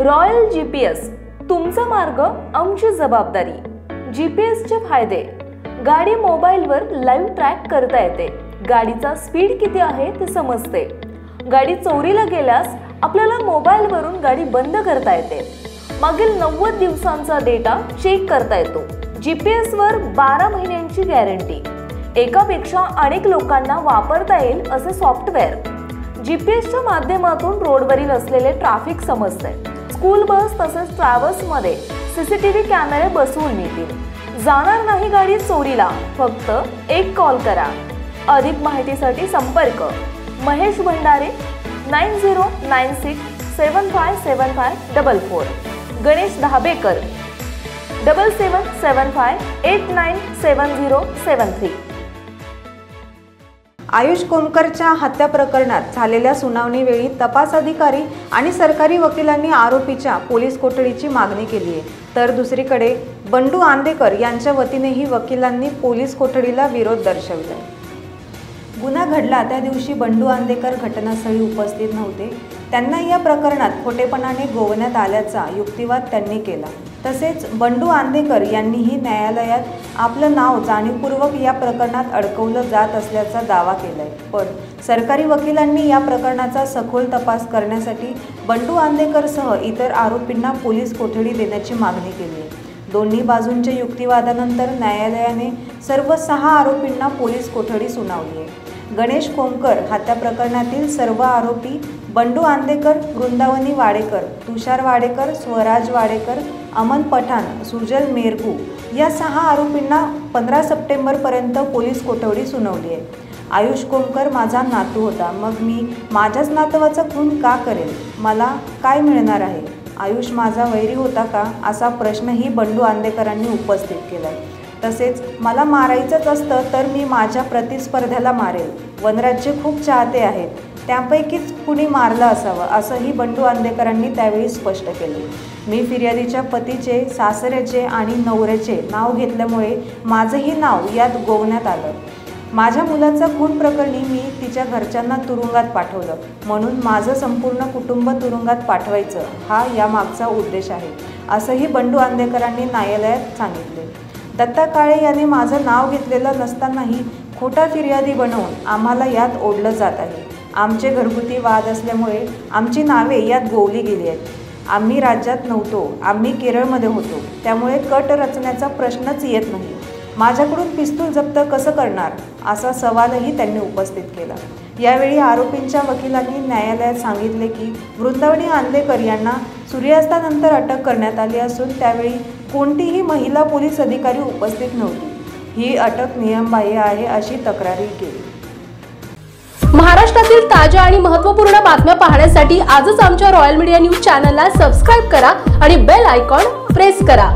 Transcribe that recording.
Royal GPS, तुमचा मार्ग आमची जबाबदारी। जीपीएसचे फायदे: गाडी मोबाईलवर लाईव्ह ट्रॅक करता येते, गाडीचा स्पीड किती आहे ते समजते, गाडी चोरीला गेल्यास आपल्याला मोबाईलवरून गाडी बंद करता येते, मागील 90 दिवसांचा डेटा चेक करता येतो, जीपीएस वर 12 महिन्यांची गॅरंटी, एकापेक्षा अनेक लोकांना वापरता येईल असे सॉफ्टवेअर, जीपीएसच्या माध्यमातून रोडवरील असलेले ट्रॅफिक समजते, स्कूल बस तसेच ट्रॅव्हल्स मध्ये सीसीटीव्ही कॅमेरे बसवून मिळतील, जाणार नाही गाडी चोरीला, फक्त एक कॉल करा। अधिक माहितीसाठी संपर्क महेश भंडारे 9096757544, गणेश धाबेकर 7775897073। आयुष कोमकरच्या हत्या प्रकरणात झालेल्या सुनावणीवेळी तपास अधिकारी आणि सरकारी वकिलांनी आरोपीच्या पोलीस कोठडीची मागणी केली आहे, तर दुसरीकडे बंडू आंदेकर यांच्या वतीनेही वकिलांनी पोलीस कोठडीला विरोध दर्शवला। गुन्हा घडला त्या दिवशी बंडू आंदेकर घटनास्थळी उपस्थित नव्हते, त्यांना या प्रकरणात खोटेपणाने गोवण्यात आल्याचा युक्तिवाद त्यांनी केला। तसेच बंडू आंदेकर यांनीही न्यायालयात आपलं नाव जाणीवपूर्वक या प्रकरणात अडकवलं जात असल्याचा दावा केलाय। पण सरकारी वकिलांनी या प्रकरणाचा सखोल तपास करण्यासाठी बंडू आंदेकरसह इतर आरोपींना पोलीस कोठडी देण्याची मागणी केली आहे। दोन्ही बाजूंच्या युक्तिवादानंतर न्यायालयाने सर्व 6 आरोपींना पोलीस कोठडी सुनावली आहे। गणेश कोमकर हत्या प्रकरणातील सर्व आरोपी बंडू आंदेकर, वृंदावनी वाडेकर, तुषार वाडेकर, स्वराज वाडेकर, अमन पठाण, सुजल मेरगू या 6 आरोपींना 15 सप्टेंबरपर्यंत पोलीस कोठडी सुनावली आहे। आयुष कोमकर माझा नातू होता, मग मी माझ्याच नातवाचा खून का करेल? मला काय मिळणार आहे? आयुष माझा वैरी होता का, असा प्रश्नही बंडू आंदेकरांनी उपस्थित केला। तसेच मला मारायचंच असतं तर मी माझ्या प्रतिस्पर्ध्याला मारेल, वनराजचे खूप चाहते आहेत, त्यापैकीच कुणी मारलं असावं, असंही बंडू आंदेकरांनी त्यावेळी स्पष्ट केले। मी फिर्यादीच्या पतीचे, सासऱ्याचे आणि नवऱ्याचे नाव घेतल्यामुळे माझंही नाव यात गोवण्यात आलं। माझ्या मुलाचा खून प्रकरणी मी तिच्या घरच्यांना तुरुंगात पाठवलं, म्हणून माझं संपूर्ण कुटुंब तुरुंगात पाठवायचं हा यामागचा उद्देश आहे, असंही बंडू आंदेकरांनी न्यायालयात सांगितले। दत्ता काळे याने माझं नाव घेतलेलं नसतानाही खोटा फिर्यादी बनवून आम्हाला यात ओढलं जात आहे। आमचे घरगुती वाद असल्यामुळे आमची नावे यात गोवली गेली आहेत। आम्ही राज्यात नव्हतो, आम्ही केरळमध्ये होतो, त्यामुळे कट रचण्याचा प्रश्नच येत नाही। माझ्याकडून पिस्तूल जप्त कसं करणार, असा सवालही त्यांनी उपस्थित केला। यावेळी आरोपींच्या वकिलांनी न्यायालयात सांगितले की वृंदावनी आंदेकर यांना सूर्यास्तानंतर अटक करण्यात आली असून त्यावेळी कोणतीही महिला पोलीस अधिकारी उपस्थित नव्हती, ही अटक नियमबाह्य आहे अशी तक्रारही केली। महाराष्ट्रातील ताज्या आणि महत्त्वपूर्ण बातम्या पाहण्यासाठी आजच आमच्या रॉयल मीडिया न्यूज चॅनलला सबस्क्राइब करा आणि बेल आयकॉन प्रेस करा।